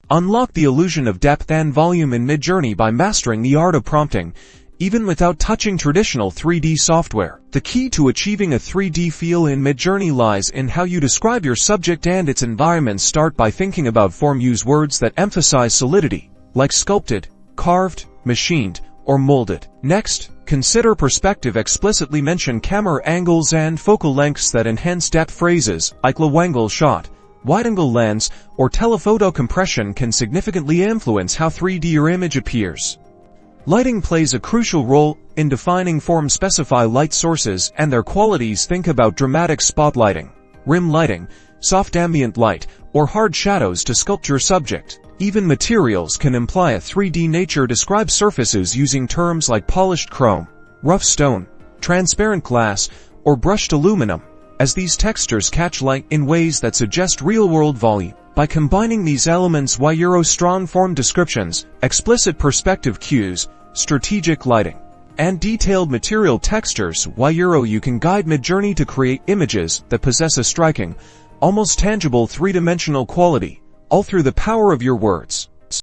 Unlock the illusion of depth and volume in Midjourney by mastering the art of prompting, even without touching traditional 3D software. The key to achieving a 3D feel in Midjourney lies in how you describe your subject and its environment. Start by thinking about form. Use words that emphasize solidity, like sculpted, carved, machined, or molded. Next, consider perspective. Explicitly mention camera angles and focal lengths that enhance depth. Phrases like low-angle shot, wide-angle lens, or telephoto compression can significantly influence how 3D your image appears. Lighting plays a crucial role in defining form. Specify light sources and their qualities. Think about dramatic spotlighting, rim lighting, soft ambient light, or hard shadows to sculpt your subject. Even materials can imply a 3D nature. Describe surfaces using terms like polished chrome, rough stone, transparent glass, or brushed aluminum, as these textures catch light in ways that suggest real-world volume. By combining these elements, strong form descriptions, explicit perspective cues, strategic lighting, and detailed material textures, you can guide Midjourney to create images that possess a striking, almost tangible three-dimensional quality, all through the power of your words.